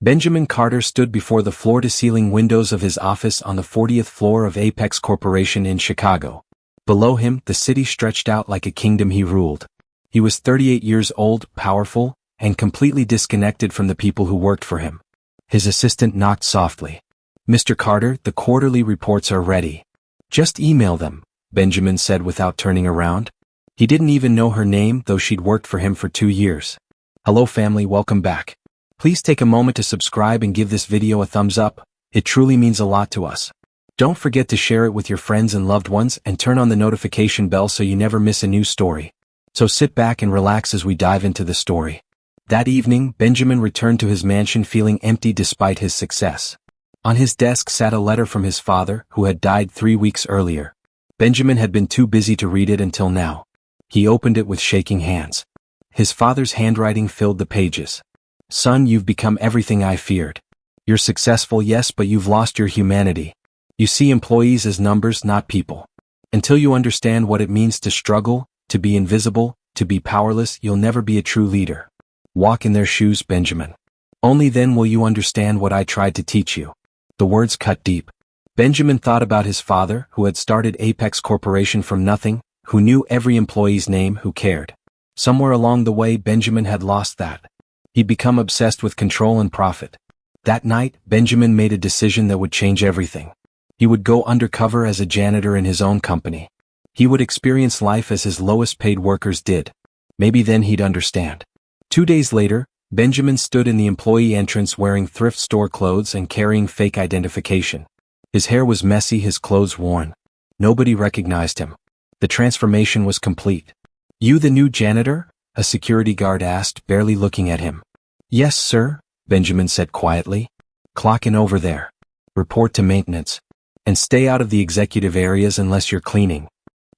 Benjamin Carter stood before the floor-to-ceiling windows of his office on the 40th floor of Apex Corporation in Chicago. Below him, the city stretched out like a kingdom he ruled. He was 38 years old, powerful, and completely disconnected from the people who worked for him. His assistant knocked softly. "Mr. Carter, the quarterly reports are ready." "Just email them," Benjamin said without turning around. He didn't even know her name, though she'd worked for him for 2 years. "Hello family, welcome back. Please take a moment to subscribe and give this video a thumbs up. It truly means a lot to us. Don't forget to share it with your friends and loved ones and turn on the notification bell so you never miss a new story." So sit back and relax as we dive into the story. That evening, Benjamin returned to his mansion feeling empty despite his success. On his desk sat a letter from his father, who had died 3 weeks earlier. Benjamin had been too busy to read it until now. He opened it with shaking hands. His father's handwriting filled the pages. "Son, you've become everything I feared. You're successful, yes, but you've lost your humanity. You see employees as numbers, not people. Until you understand what it means to struggle, to be invisible, to be powerless, you'll never be a true leader. Walk in their shoes, Benjamin. Only then will you understand what I tried to teach you." The words cut deep. Benjamin thought about his father, who had started Apex Corporation from nothing, who knew every employee's name, who cared. Somewhere along the way, Benjamin had lost that. He'd become obsessed with control and profit. That night, Benjamin made a decision that would change everything. He would go undercover as a janitor in his own company. He would experience life as his lowest-paid workers did. Maybe then he'd understand. 2 days later, Benjamin stood in the employee entrance wearing thrift store clothes and carrying fake identification. His hair was messy, his clothes worn. Nobody recognized him. The transformation was complete. "You the new janitor?" a security guard asked, barely looking at him. "Yes, sir," Benjamin said quietly. "Clock in over there. Report to maintenance. And stay out of the executive areas unless you're cleaning."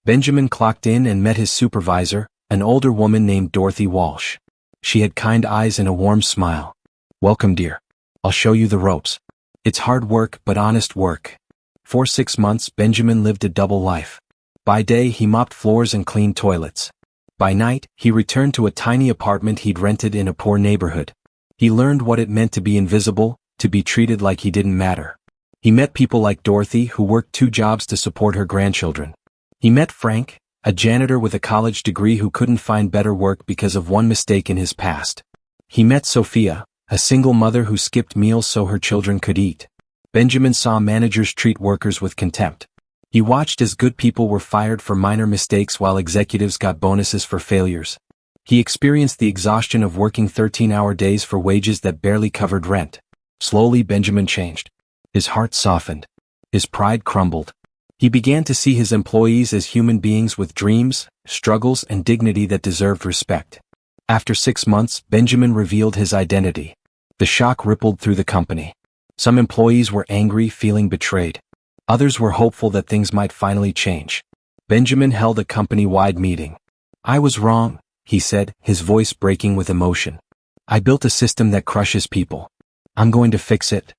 Benjamin clocked in and met his supervisor, an older woman named Dorothy Walsh. She had kind eyes and a warm smile. "Welcome, dear. I'll show you the ropes. It's hard work, but honest work." For 6 months, Benjamin lived a double life. By day, he mopped floors and cleaned toilets. By night, he returned to a tiny apartment he'd rented in a poor neighborhood. He learned what it meant to be invisible, to be treated like he didn't matter. He met people like Dorothy, who worked 2 jobs to support her grandchildren. He met Frank, a janitor with a college degree who couldn't find better work because of one mistake in his past. He met Sophia, a single mother who skipped meals so her children could eat. Benjamin saw managers treat workers with contempt. He watched as good people were fired for minor mistakes while executives got bonuses for failures. He experienced the exhaustion of working 13-hour days for wages that barely covered rent. Slowly, Benjamin changed. His heart softened. His pride crumbled. He began to see his employees as human beings with dreams, struggles, and dignity that deserved respect. After 6 months, Benjamin revealed his identity. The shock rippled through the company. Some employees were angry, feeling betrayed. Others were hopeful that things might finally change. Benjamin held a company-wide meeting. "I was wrong," he said, his voice breaking with emotion. "I built a system that crushes people. I'm going to fix it."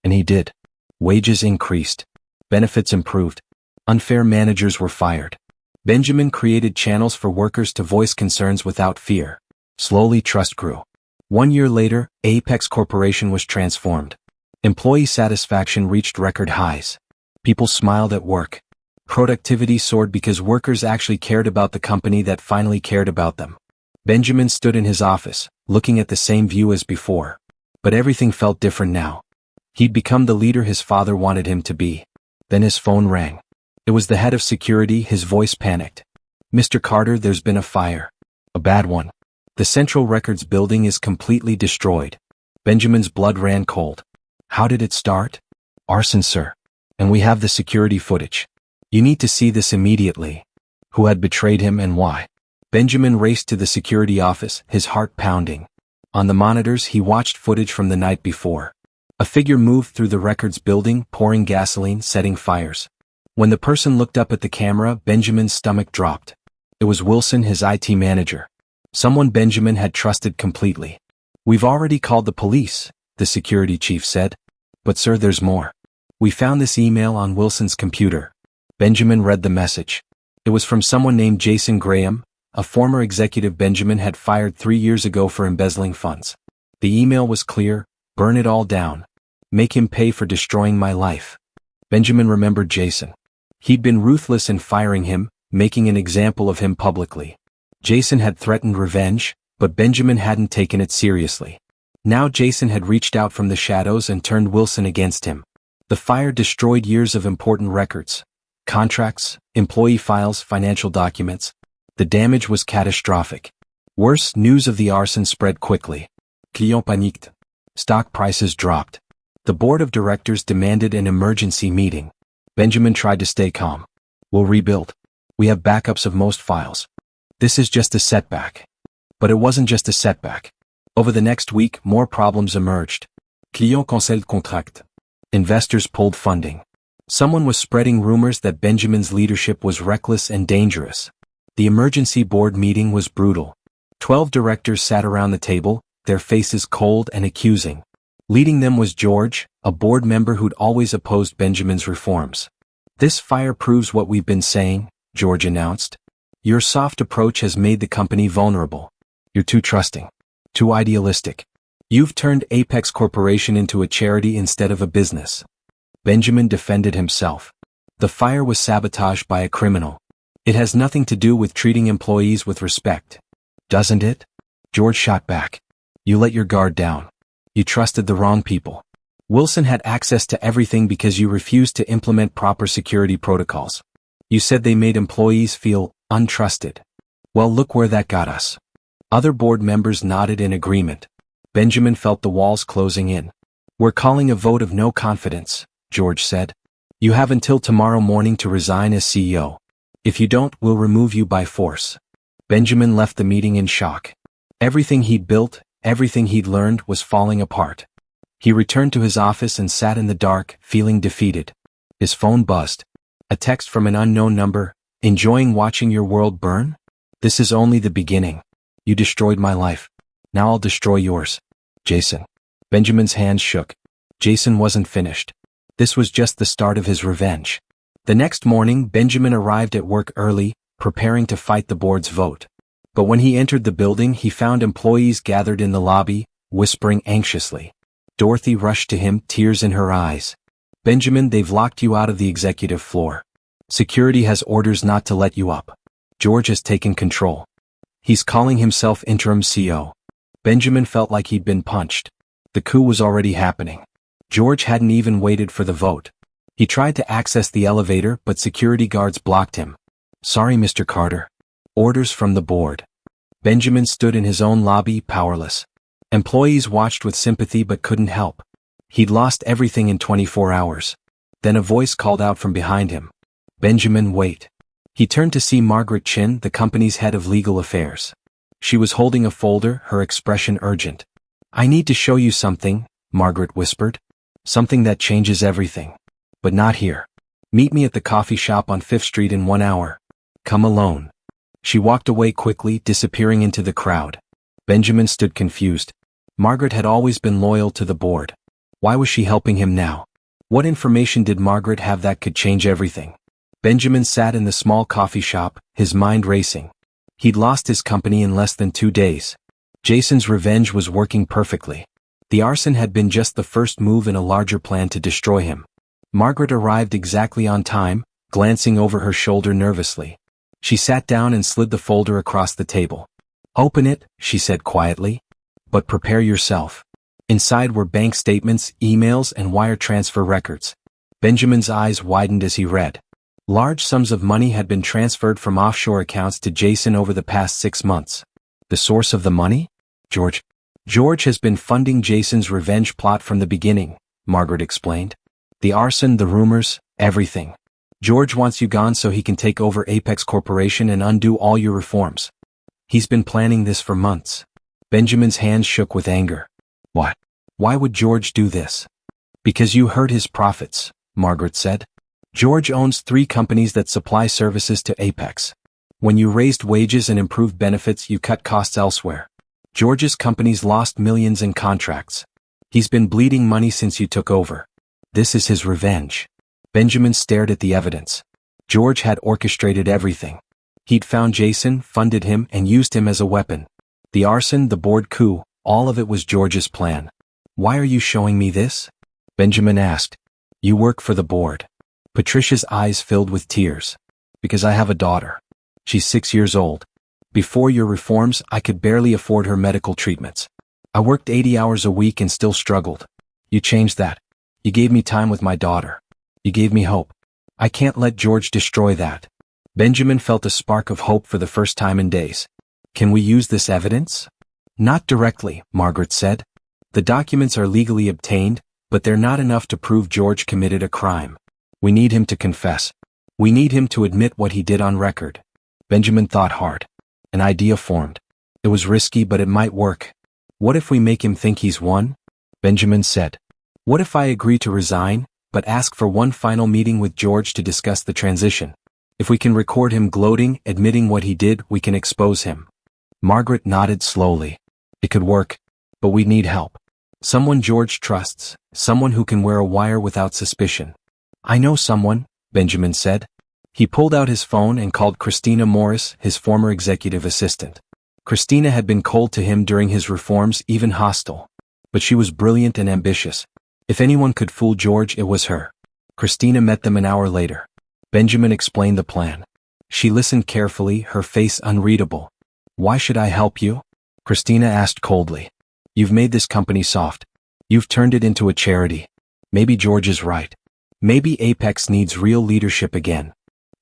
And he did. Wages increased. Benefits improved. Unfair managers were fired. Benjamin created channels for workers to voice concerns without fear. Slowly, trust grew. 1 year later, Apex Corporation was transformed. Employee satisfaction reached record highs. People smiled at work. Productivity soared because workers actually cared about the company that finally cared about them. Benjamin stood in his office, looking at the same view as before. But everything felt different now. He'd become the leader his father wanted him to be. Then his phone rang. It was the head of security, his voice panicked. "Mr. Carter, there's been a fire. A bad one. The Central Records building is completely destroyed." Benjamin's blood ran cold. "How did it start?" "Arson, sir. And we have the security footage. You need to see this immediately." Who had betrayed him and why? Benjamin raced to the security office, his heart pounding. On the monitors, he watched footage from the night before. A figure moved through the records building, pouring gasoline, setting fires. When the person looked up at the camera, Benjamin's stomach dropped. It was Wilson, his IT manager. Someone Benjamin had trusted completely. "We've already called the police," the security chief said. "But sir, there's more. We found this email on Wilson's computer." Benjamin read the message. It was from someone named Jason Graham, a former executive Benjamin had fired 3 years ago for embezzling funds. The email was clear: Burn it all down. Make him pay for destroying my life. Benjamin remembered Jason. He'd been ruthless in firing him, making an example of him publicly. Jason had threatened revenge, but Benjamin hadn't taken it seriously. Now Jason had reached out from the shadows and turned Wilson against him. The fire destroyed years of important records. Contracts, employee files, financial documents. The damage was catastrophic. Worse, news of the arson spread quickly. Clients paniquent. Stock prices dropped. The board of directors demanded an emergency meeting. Benjamin tried to stay calm. We'll rebuild. We have backups of most files. This is just a setback. But it wasn't just a setback. Over the next week, more problems emerged. Clients cancellent contract. Investors pulled funding. Someone was spreading rumors that Benjamin's leadership was reckless and dangerous. The emergency board meeting was brutal. 12 directors sat around the table, their faces cold and accusing. Leading them was George, a board member who'd always opposed Benjamin's reforms. This fire proves what we've been saying, George announced. Your soft approach has made the company vulnerable. You're too trusting. Too idealistic. You've turned Apex Corporation into a charity instead of a business. Benjamin defended himself. The fire was sabotaged by a criminal. It has nothing to do with treating employees with respect. Doesn't it? George shot back. You let your guard down. You trusted the wrong people. Wilson had access to everything because you refused to implement proper security protocols. You said they made employees feel untrusted. Well, look where that got us. Other board members nodded in agreement. Benjamin felt the walls closing in. We're calling a vote of no confidence, George said. You have until tomorrow morning to resign as CEO. If you don't, we'll remove you by force. Benjamin left the meeting in shock. Everything he'd built, everything he'd learned was falling apart. He returned to his office and sat in the dark, feeling defeated. His phone buzzed. A text from an unknown number. Enjoying watching your world burn? This is only the beginning. You destroyed my life. Now I'll destroy yours. Jason. Benjamin's hands shook. Jason wasn't finished. This was just the start of his revenge. The next morning, Benjamin arrived at work early, preparing to fight the board's vote. But when he entered the building, he found employees gathered in the lobby, whispering anxiously. Dorothy rushed to him, tears in her eyes. Benjamin, they've locked you out of the executive floor. Security has orders not to let you up. George has taken control. He's calling himself interim CEO. Benjamin felt like he'd been punched. The coup was already happening. George hadn't even waited for the vote. He tried to access the elevator, but security guards blocked him. Sorry, Mr. Carter. Orders from the board. Benjamin stood in his own lobby, powerless. Employees watched with sympathy but couldn't help. He'd lost everything in 24 hours. Then a voice called out from behind him. Benjamin, wait. He turned to see Margaret Chin, the company's head of legal affairs. She was holding a folder, her expression urgent. I need to show you something, Margaret whispered. Something that changes everything. But not here. Meet me at the coffee shop on 5th Street in 1 hour. Come alone. She walked away quickly, disappearing into the crowd. Benjamin stood confused. Margaret had always been loyal to the board. Why was she helping him now? What information did Margaret have that could change everything? Benjamin sat in the small coffee shop, his mind racing. He'd lost his company in less than 2 days. Jason's revenge was working perfectly. The arson had been just the first move in a larger plan to destroy him. Margaret arrived exactly on time, glancing over her shoulder nervously. She sat down and slid the folder across the table. Open it, she said quietly. But prepare yourself. Inside were bank statements, emails, and wire transfer records. Benjamin's eyes widened as he read. Large sums of money had been transferred from offshore accounts to Jason over the past 6 months. The source of the money? George. George has been funding Jason's revenge plot from the beginning, Margaret explained. The arson, the rumors, everything. George wants you gone so he can take over Apex Corporation and undo all your reforms. He's been planning this for months. Benjamin's hands shook with anger. What? Why would George do this? Because you hurt his profits, Margaret said. George owns 3 companies that supply services to Apex. When you raised wages and improved benefits, you cut costs elsewhere. George's companies lost millions in contracts. He's been bleeding money since you took over. This is his revenge. Benjamin stared at the evidence. George had orchestrated everything. He'd found Jason, funded him, and used him as a weapon. The arson, the board coup, all of it was George's plan. Why are you showing me this? Benjamin asked. You work for the board. Patricia's eyes filled with tears. Because I have a daughter. She's 6 years old. Before your reforms, I could barely afford her medical treatments. I worked 80 hours a week and still struggled. You changed that. You gave me time with my daughter. You gave me hope. I can't let George destroy that. Benjamin felt a spark of hope for the first time in days. Can we use this evidence? Not directly, Margaret said. The documents are legally obtained, but they're not enough to prove George committed a crime. We need him to confess. We need him to admit what he did on record. Benjamin thought hard. An idea formed. It was risky, but it might work. What if we make him think he's won? Benjamin said. What if I agree to resign, but ask for one final meeting with George to discuss the transition? If we can record him gloating, admitting what he did, we can expose him. Margaret nodded slowly. It could work, but we'd need help. Someone George trusts, someone who can wear a wire without suspicion. I know someone, Benjamin said. He pulled out his phone and called Christina Morris, his former executive assistant. Christina had been cold to him during his reforms, even hostile. But she was brilliant and ambitious. If anyone could fool George, it was her. Christina met them an hour later. Benjamin explained the plan. She listened carefully, her face unreadable. Why should I help you? Christina asked coldly. You've made this company soft. You've turned it into a charity. Maybe George is right. Maybe Apex needs real leadership again.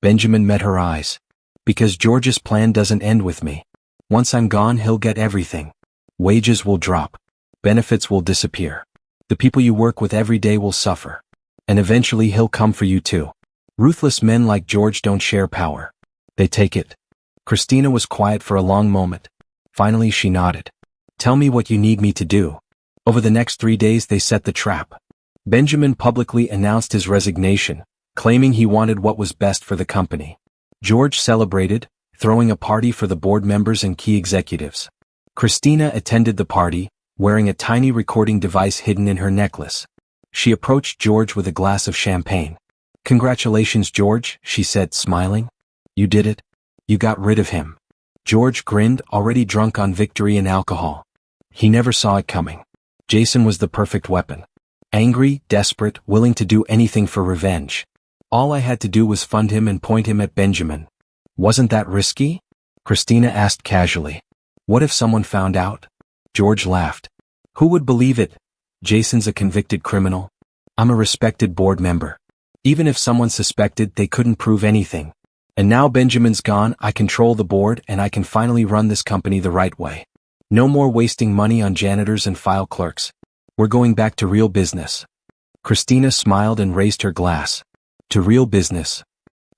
Benjamin met her eyes. Because George's plan doesn't end with me. Once I'm gone, he'll get everything. Wages will drop. Benefits will disappear. The people you work with every day will suffer. And eventually he'll come for you too. Ruthless men like George don't share power. They take it. Christina was quiet for a long moment. Finally she nodded. Tell me what you need me to do. Over the next 3 days they set the trap. Benjamin publicly announced his resignation, claiming he wanted what was best for the company. George celebrated, throwing a party for the board members and key executives. Christina attended the party, wearing a tiny recording device hidden in her necklace. She approached George with a glass of champagne. Congratulations, George, she said, smiling. You did it. You got rid of him. George grinned, already drunk on victory and alcohol. He never saw it coming. Jason was the perfect weapon. Angry, desperate, willing to do anything for revenge. All I had to do was fund him and point him at Benjamin. Wasn't that risky? Christina asked casually. What if someone found out? George laughed. Who would believe it? Jason's a convicted criminal. I'm a respected board member. Even if someone suspected, they couldn't prove anything. And now Benjamin's gone, I control the board and I can finally run this company the right way. No more wasting money on janitors and file clerks. We're going back to real business. Christina smiled and raised her glass. To real business.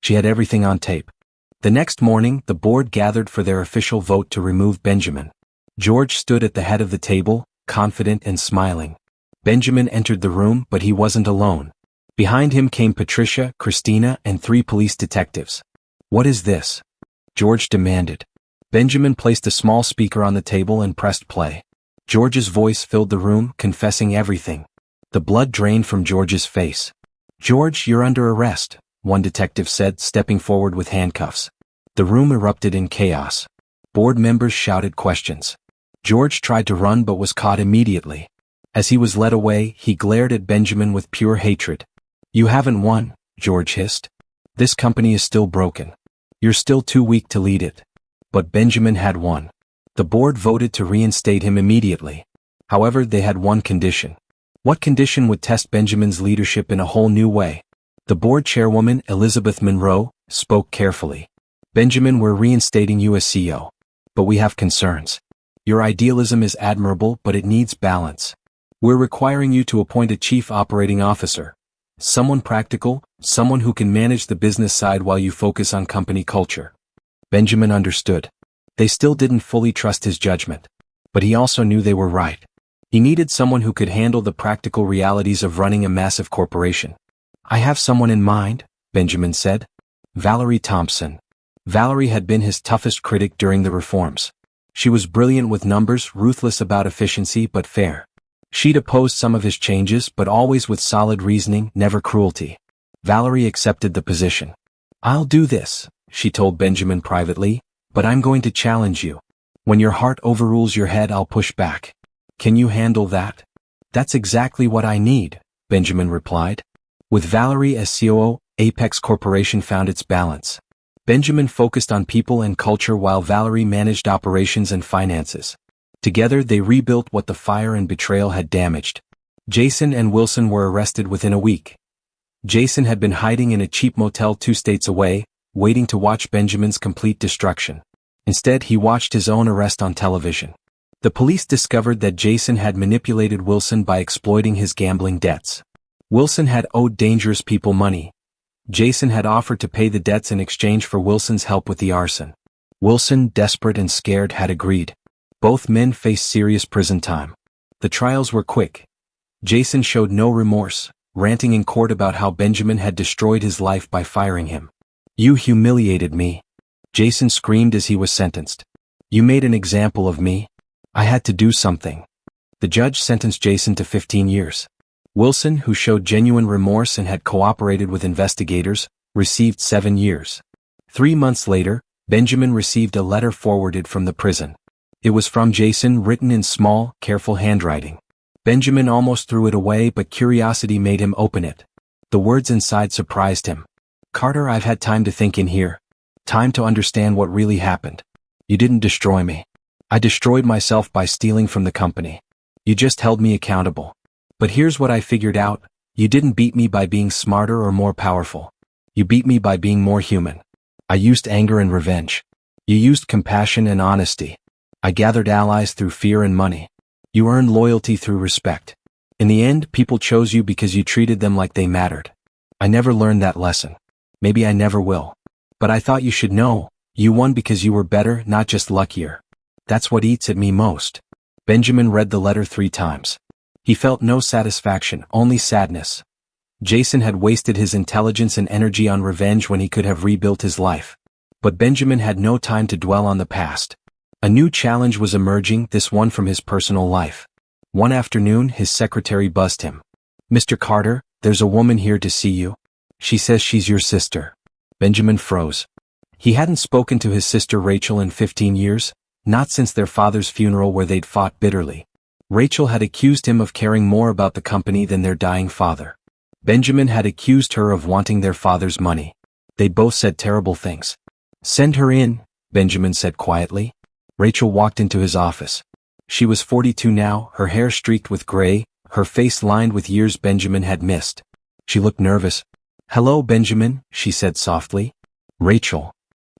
She had everything on tape. The next morning, the board gathered for their official vote to remove Benjamin. George stood at the head of the table, confident and smiling. Benjamin entered the room, but he wasn't alone. Behind him came Patricia, Christina, and 3 police detectives. What is this? George demanded. Benjamin placed a small speaker on the table and pressed play. George's voice filled the room, confessing everything. The blood drained from George's face. George, you're under arrest, one detective said, stepping forward with handcuffs. The room erupted in chaos. Board members shouted questions. George tried to run but was caught immediately. As he was led away, he glared at Benjamin with pure hatred. You haven't won, George hissed. This company is still broken. You're still too weak to lead it. But Benjamin had won. The board voted to reinstate him immediately. However, they had one condition. What condition would test Benjamin's leadership in a whole new way? The board chairwoman, Elizabeth Monroe, spoke carefully. Benjamin, we're reinstating you as CEO. But we have concerns. Your idealism is admirable, but it needs balance. We're requiring you to appoint a chief operating officer. Someone practical, someone who can manage the business side while you focus on company culture. Benjamin understood. They still didn't fully trust his judgment. But he also knew they were right. He needed someone who could handle the practical realities of running a massive corporation. I have someone in mind, Benjamin said. Valerie Thompson. Valerie had been his toughest critic during the reforms. She was brilliant with numbers, ruthless about efficiency but fair. She'd opposed some of his changes but always with solid reasoning, never cruelty. Valerie accepted the position. I'll do this, she told Benjamin privately, but I'm going to challenge you. When your heart overrules your head, I'll push back. Can you handle that? That's exactly what I need, Benjamin replied. With Valerie as COO, Apex Corporation found its balance. Benjamin focused on people and culture while Valerie managed operations and finances. Together they rebuilt what the fire and betrayal had damaged. Jason and Wilson were arrested within a week. Jason had been hiding in a cheap motel 2 states away, waiting to watch Benjamin's complete destruction. Instead, he watched his own arrest on television. The police discovered that Jason had manipulated Wilson by exploiting his gambling debts. Wilson had owed dangerous people money. Jason had offered to pay the debts in exchange for Wilson's help with the arson. Wilson, desperate and scared, had agreed. Both men faced serious prison time. The trials were quick. Jason showed no remorse, ranting in court about how Benjamin had destroyed his life by firing him. "You humiliated me," Jason screamed as he was sentenced. "You made an example of me. I had to do something." The judge sentenced Jason to 15 years. Wilson, who showed genuine remorse and had cooperated with investigators, received 7 years. 3 months later, Benjamin received a letter forwarded from the prison. It was from Jason, written in small, careful handwriting. Benjamin almost threw it away, but curiosity made him open it. The words inside surprised him. "Carter, I've had time to think in here. Time to understand what really happened. You didn't destroy me. I destroyed myself by stealing from the company. You just held me accountable. But here's what I figured out. You didn't beat me by being smarter or more powerful. You beat me by being more human. I used anger and revenge. You used compassion and honesty. I gathered allies through fear and money. You earned loyalty through respect. In the end, people chose you because you treated them like they mattered. I never learned that lesson. Maybe I never will. But I thought you should know. You won because you were better, not just luckier. That's what eats at me most." Benjamin read the letter 3 times. He felt no satisfaction, only sadness. Jason had wasted his intelligence and energy on revenge when he could have rebuilt his life. But Benjamin had no time to dwell on the past. A new challenge was emerging, this one from his personal life. One afternoon, his secretary buzzed him. "Mr. Carter, there's a woman here to see you. She says she's your sister." Benjamin froze. He hadn't spoken to his sister Rachel in 15 years, not since their father's funeral where they'd fought bitterly. Rachel had accused him of caring more about the company than their dying father. Benjamin had accused her of wanting their father's money. They'd both said terrible things. "Send her in," Benjamin said quietly. Rachel walked into his office. She was 42 now, her hair streaked with gray, her face lined with years Benjamin had missed. She looked nervous. "Hello, Benjamin," she said softly. "Rachel."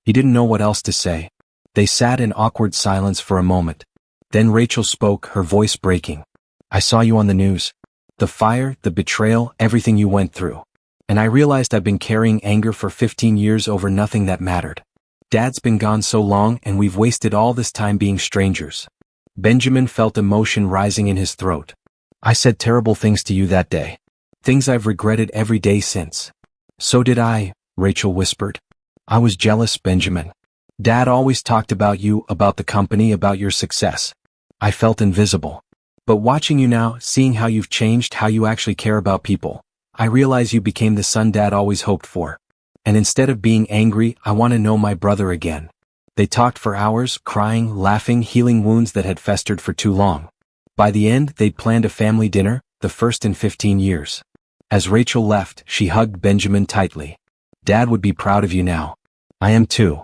He didn't know what else to say. They sat in awkward silence for a moment. Then Rachel spoke, her voice breaking. "I saw you on the news. The fire, the betrayal, everything you went through. And I realized I've been carrying anger for 15 years over nothing that mattered. Dad's been gone so long and we've wasted all this time being strangers." Benjamin felt emotion rising in his throat. "I said terrible things to you that day. Things I've regretted every day since." "So did I," Rachel whispered. "I was jealous, Benjamin. Dad always talked about you, about the company, about your success. I felt invisible. But watching you now, seeing how you've changed, how you actually care about people, I realize you became the son Dad always hoped for. And instead of being angry, I want to know my brother again." They talked for hours, crying, laughing, healing wounds that had festered for too long. By the end, they'd planned a family dinner, the first in 15 years. As Rachel left, she hugged Benjamin tightly. "Dad would be proud of you now. I am too."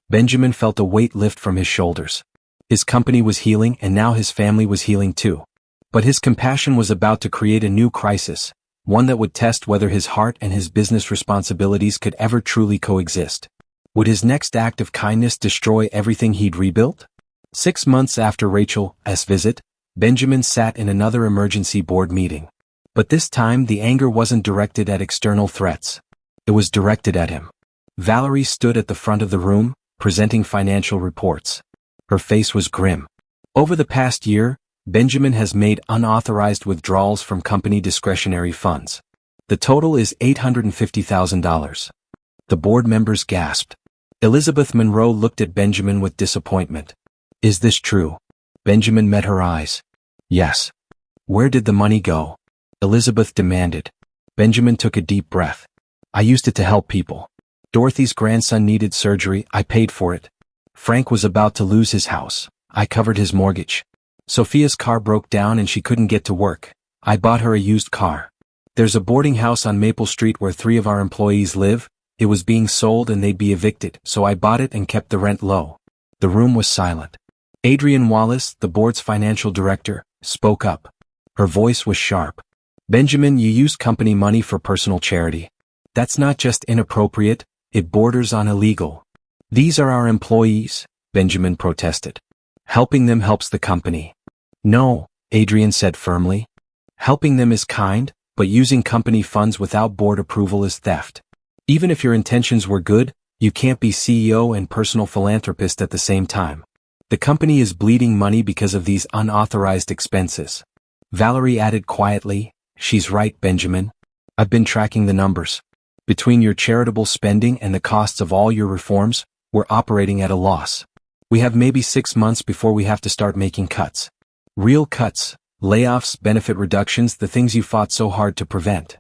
Benjamin felt a weight lift from his shoulders. His company was healing and now his family was healing too. But his compassion was about to create a new crisis, one that would test whether his heart and his business responsibilities could ever truly coexist. Would his next act of kindness destroy everything he'd rebuilt? 6 months after Rachel's visit, Benjamin sat in another emergency board meeting. But this time the anger wasn't directed at external threats. It was directed at him. Valerie stood at the front of the room, presenting financial reports. Her face was grim. Over the past year, Benjamin has made unauthorized withdrawals from company discretionary funds. The total is $850,000. The board members gasped. Elizabeth Monroe looked at Benjamin with disappointment. "Is this true?" Benjamin met her eyes. "Yes." "Where did the money go?" Elizabeth demanded. Benjamin took a deep breath. "I used it to help people. Dorothy's grandson needed surgery, I paid for it. Frank was about to lose his house. I covered his mortgage. Sophia's car broke down and she couldn't get to work. I bought her a used car. There's a boarding house on Maple Street where 3 of our employees live. It was being sold and they'd be evicted, so I bought it and kept the rent low. The room was silent. Adrienne Wallace, the board's financial director, spoke up. Her voice was sharp. Benjamin, you used company money for personal charity. That's not just inappropriate, it borders on illegal. These are our employees, Benjamin protested. Helping them helps the company. No, Adrienne said firmly. Helping them is kind, but using company funds without board approval is theft. Even if your intentions were good, you can't be CEO and personal philanthropist at the same time. The company is bleeding money because of these unauthorized expenses. Valerie added quietly, she's right, Benjamin. I've been tracking the numbers. Between your charitable spending and the costs of all your reforms, we're operating at a loss. We have maybe 6 months before we have to start making cuts. Real cuts, layoffs, benefit reductions, the things you fought so hard to prevent.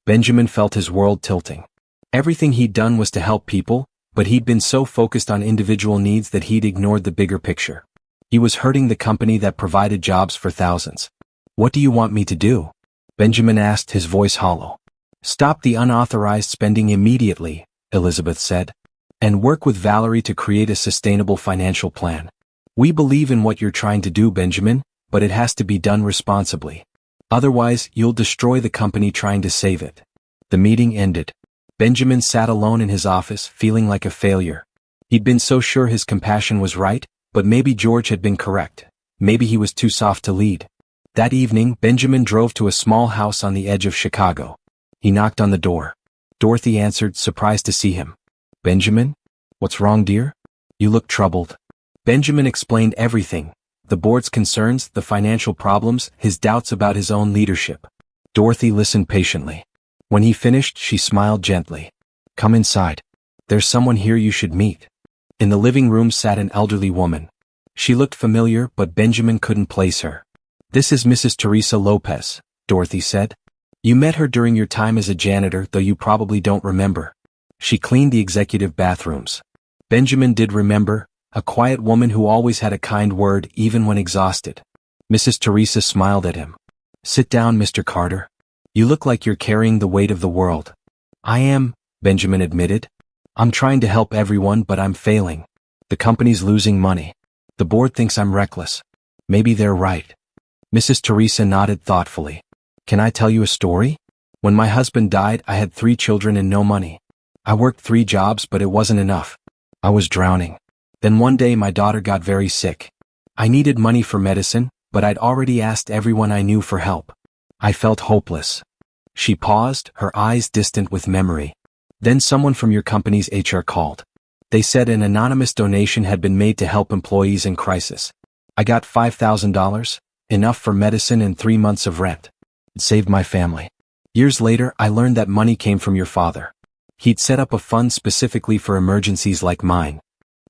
Benjamin felt his world tilting. Everything he'd done was to help people, but he'd been so focused on individual needs that he'd ignored the bigger picture. He was hurting the company that provided jobs for thousands. What do you want me to do? Benjamin asked, his voice hollow. Stop the unauthorized spending immediately, Elizabeth said. And work with Valerie to create a sustainable financial plan. We believe in what you're trying to do, Benjamin, but it has to be done responsibly. Otherwise, you'll destroy the company trying to save it. The meeting ended. Benjamin sat alone in his office, feeling like a failure. He'd been so sure his compassion was right, but maybe George had been correct. Maybe he was too soft to lead. That evening, Benjamin drove to a small house on the edge of Chicago. He knocked on the door. Dorothy answered, surprised to see him. Benjamin? What's wrong, dear? You look troubled. Benjamin explained everything. The board's concerns, the financial problems, his doubts about his own leadership. Dorothy listened patiently. When he finished, she smiled gently. Come inside. There's someone here you should meet. In the living room sat an elderly woman. She looked familiar, but Benjamin couldn't place her. This is Mrs. Teresa Lopez, Dorothy said. You met her during your time as a janitor, though you probably don't remember. She cleaned the executive bathrooms. Benjamin did remember, a quiet woman who always had a kind word even when exhausted. Mrs. Teresa smiled at him. Sit down, Mr. Carter. You look like you're carrying the weight of the world. I am, Benjamin admitted. I'm trying to help everyone, but I'm failing. The company's losing money. The board thinks I'm reckless. Maybe they're right. Mrs. Teresa nodded thoughtfully. Can I tell you a story? When my husband died, I had 3 children and no money. I worked 3 jobs, but it wasn't enough. I was drowning. Then one day my daughter got very sick. I needed money for medicine, but I'd already asked everyone I knew for help. I felt hopeless. She paused, her eyes distant with memory. Then someone from your company's HR called. They said an anonymous donation had been made to help employees in crisis. I got $5,000, enough for medicine and 3 months of rent. It saved my family. Years later, I learned that money came from your father. He'd set up a fund specifically for emergencies like mine.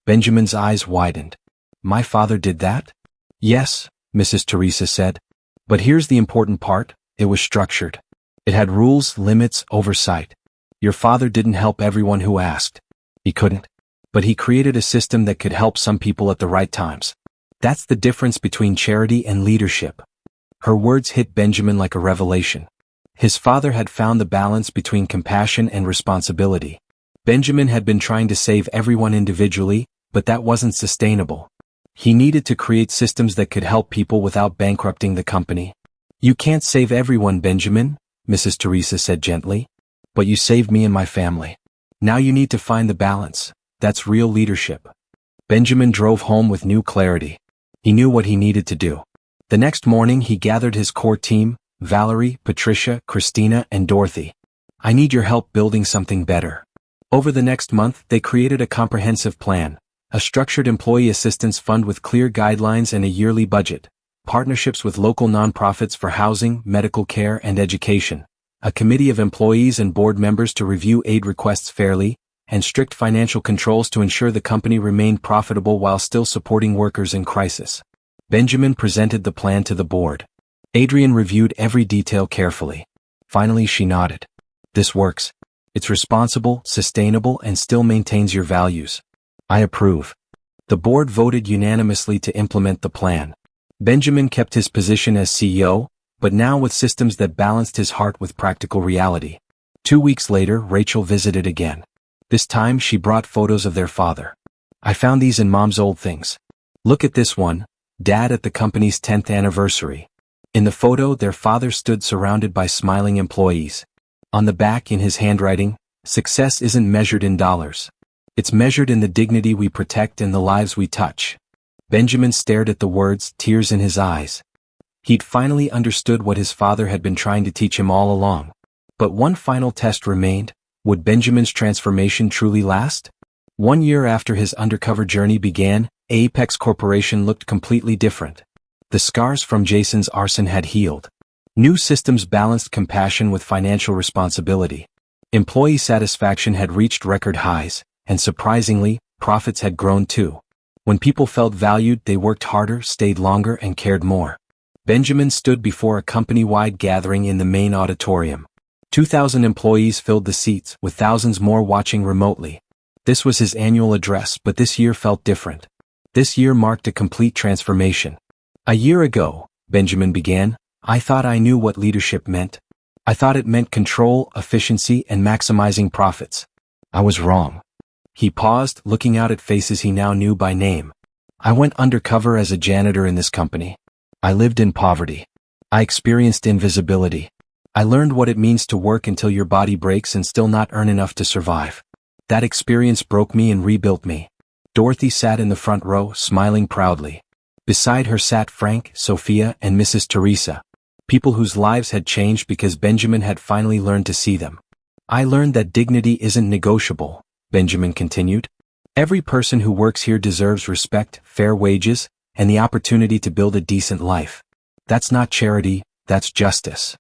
Benjamin's eyes widened. My father did that? Yes, Mrs. Teresa said. But here's the important part, it was structured. It had rules, limits, oversight. Your father didn't help everyone who asked. He couldn't. But he created a system that could help some people at the right times. That's the difference between charity and leadership. Her words hit Benjamin like a revelation. His father had found the balance between compassion and responsibility. Benjamin had been trying to save everyone individually, but that wasn't sustainable. He needed to create systems that could help people without bankrupting the company. You can't save everyone, Benjamin, Mrs. Teresa said gently. But you saved me and my family. Now you need to find the balance. That's real leadership. Benjamin drove home with new clarity. He knew what he needed to do. The next morning he gathered his core team, Valerie, Patricia, Christina, and Dorothy. I need your help building something better. Over the next month, they created a comprehensive plan, a structured employee assistance fund with clear guidelines and a yearly budget, partnerships with local nonprofits for housing, medical care, and education, a committee of employees and board members to review aid requests fairly, and strict financial controls to ensure the company remained profitable while still supporting workers in crisis. Benjamin presented the plan to the board. Adrienne reviewed every detail carefully. Finally, she nodded. This works. It's responsible, sustainable, and still maintains your values. I approve. The board voted unanimously to implement the plan. Benjamin kept his position as CEO, but now with systems that balanced his heart with practical reality. 2 weeks later, Rachel visited again. This time she brought photos of their father. "I found these in Mom's old things. Look at this one, Dad at the company's 10th anniversary." In the photo, their father stood surrounded by smiling employees. On the back, in his handwriting, "Success isn't measured in dollars. It's measured in the dignity we protect and the lives we touch." Benjamin stared at the words, tears in his eyes. He'd finally understood what his father had been trying to teach him all along. But one final test remained. Would Benjamin's transformation truly last? 1 year after his undercover journey began, Apex Corporation looked completely different. The scars from Jason's arson had healed. New systems balanced compassion with financial responsibility. Employee satisfaction had reached record highs, and surprisingly, profits had grown too. When people felt valued, they worked harder, stayed longer, and cared more. Benjamin stood before a company-wide gathering in the main auditorium. 2,000 employees filled the seats, with thousands more watching remotely. This was his annual address, but this year felt different. This year marked a complete transformation. "A year ago," Benjamin began, "I thought I knew what leadership meant. I thought it meant control, efficiency, and maximizing profits. I was wrong." He paused, looking out at faces he now knew by name. "I went undercover as a janitor in this company. I lived in poverty. I experienced invisibility. I learned what it means to work until your body breaks and still not earn enough to survive. That experience broke me and rebuilt me." Dorothy sat in the front row, smiling proudly. Beside her sat Frank, Sophia, and Mrs. Teresa, people whose lives had changed because Benjamin had finally learned to see them. "I learned that dignity isn't negotiable," Benjamin continued. "Every person who works here deserves respect, fair wages, and the opportunity to build a decent life. That's not charity, that's justice."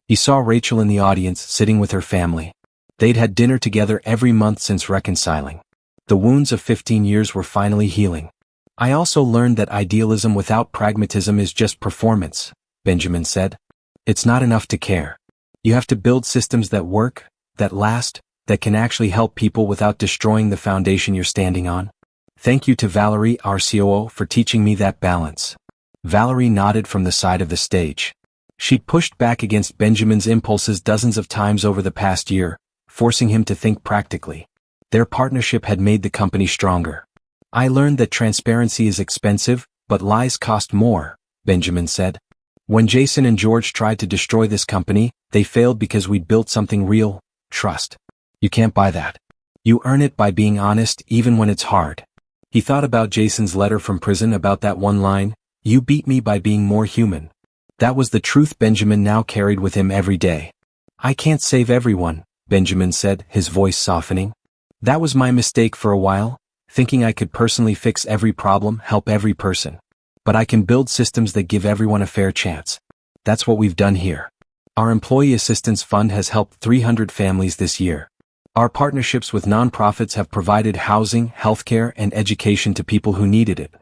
He saw Rachel in the audience, sitting with her family. They'd had dinner together every month since reconciling. The wounds of 15 years were finally healing. "I also learned that idealism without pragmatism is just performance," Benjamin said. "It's not enough to care. You have to build systems that work, that last, that can actually help people without destroying the foundation you're standing on." "Thank you to Valerie, our COO, for teaching me that balance." Valerie nodded from the side of the stage. She'd pushed back against Benjamin's impulses dozens of times over the past year, forcing him to think practically. Their partnership had made the company stronger. "I learned that transparency is expensive, but lies cost more," Benjamin said. "When Jason and George tried to destroy this company, they failed because we'd built something real, trust. You can't buy that. You earn it by being honest even when it's hard." He thought about Jason's letter from prison about that one line, "You beat me by being more human." That was the truth Benjamin now carried with him every day. "I can't save everyone," Benjamin said, his voice softening. "That was my mistake for a while, thinking I could personally fix every problem, help every person. But I can build systems that give everyone a fair chance. That's what we've done here. Our Employee Assistance Fund has helped 300 families this year. Our partnerships with nonprofits have provided housing, healthcare, and education to people who needed it.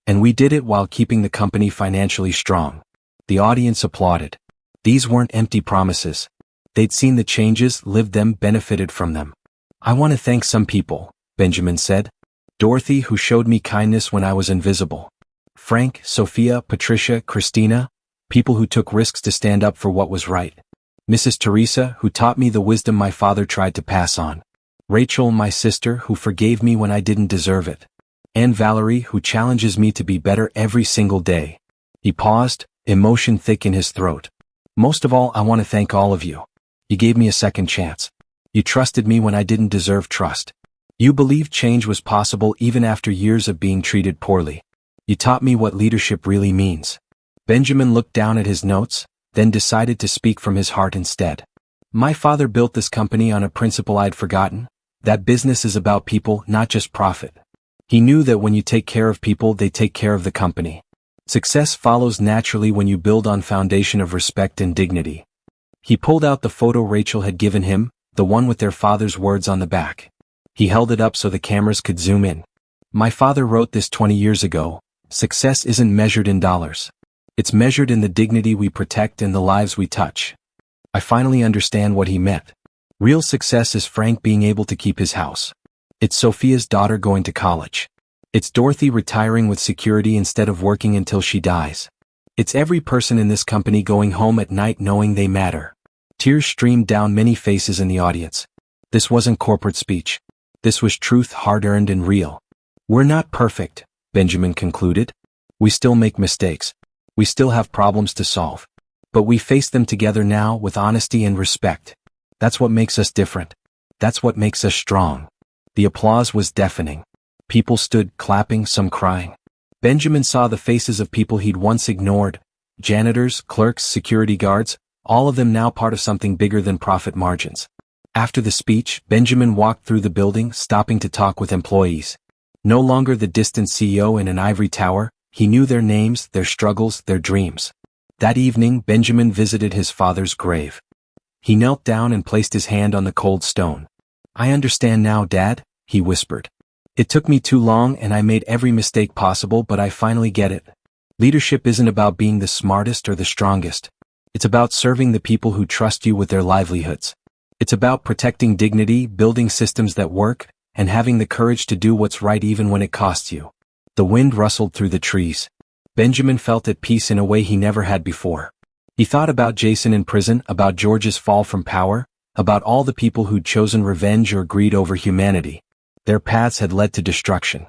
And we did it while keeping the company financially strong." The audience applauded. These weren't empty promises. They'd seen the changes, lived them, benefited from them. "I want to thank some people," Benjamin said. "Dorothy, who showed me kindness when I was invisible. Frank, Sophia, Patricia, Christina, people who took risks to stand up for what was right. Mrs. Teresa, who taught me the wisdom my father tried to pass on. Rachel, my sister, who forgave me when I didn't deserve it. And Valerie, who challenges me to be better every single day." He paused, emotion thick in his throat. "Most of all, I want to thank all of you. You gave me a second chance. You trusted me when I didn't deserve trust. You believed change was possible even after years of being treated poorly. You taught me what leadership really means." Benjamin looked down at his notes, then decided to speak from his heart instead. "My father built this company on a principle I'd forgotten, that business is about people, not just profit. He knew that when you take care of people, they take care of the company. Success follows naturally when you build on foundation of respect and dignity." He pulled out the photo Rachel had given him, the one with their father's words on the back. He held it up so the cameras could zoom in. "My father wrote this 20 years ago. Success isn't measured in dollars. It's measured in the dignity we protect and the lives we touch." I finally understand what he meant. Real success is Frank being able to keep his house. It's Sophia's daughter going to college. It's Dorothy retiring with security instead of working until she dies. It's every person in this company going home at night knowing they matter. Tears streamed down many faces in the audience. This wasn't corporate speech. This was truth, hard-earned and real. We're not perfect, Benjamin concluded. We still make mistakes. We still have problems to solve. But we face them together now with honesty and respect. That's what makes us different. That's what makes us strong. The applause was deafening. People stood clapping, some crying. Benjamin saw the faces of people he'd once ignored. Janitors, clerks, security guards, all of them now part of something bigger than profit margins. After the speech, Benjamin walked through the building, stopping to talk with employees. No longer the distant CEO in an ivory tower, he knew their names, their struggles, their dreams. That evening, Benjamin visited his father's grave. He knelt down and placed his hand on the cold stone. "I understand now, Dad," he whispered. "It took me too long and I made every mistake possible, but I finally get it. Leadership isn't about being the smartest or the strongest. It's about serving the people who trust you with their livelihoods. It's about protecting dignity, building systems that work, and having the courage to do what's right even when it costs you." The wind rustled through the trees. Benjamin felt at peace in a way he never had before. He thought about Jason in prison, about George's fall from power, about all the people who'd chosen revenge or greed over humanity. Their paths had led to destruction.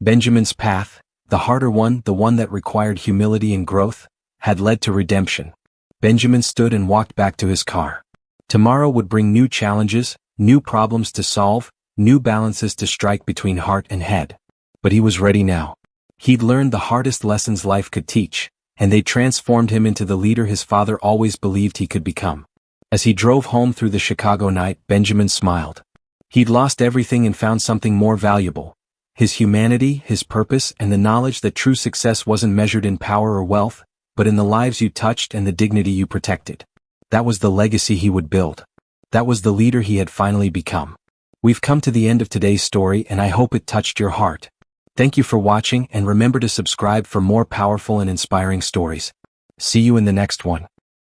Benjamin's path, the harder one, the one that required humility and growth, had led to redemption. Benjamin stood and walked back to his car. Tomorrow would bring new challenges, new problems to solve, new balances to strike between heart and head. But he was ready now. He'd learned the hardest lessons life could teach, and they transformed him into the leader his father always believed he could become. As he drove home through the Chicago night, Benjamin smiled. He'd lost everything and found something more valuable. His humanity, his purpose, and the knowledge that true success wasn't measured in power or wealth, but in the lives you touched and the dignity you protected. That was the legacy he would build. That was the leader he had finally become. We've come to the end of today's story, and I hope it touched your heart. Thank you for watching, and remember to subscribe for more powerful and inspiring stories. See you in the next one.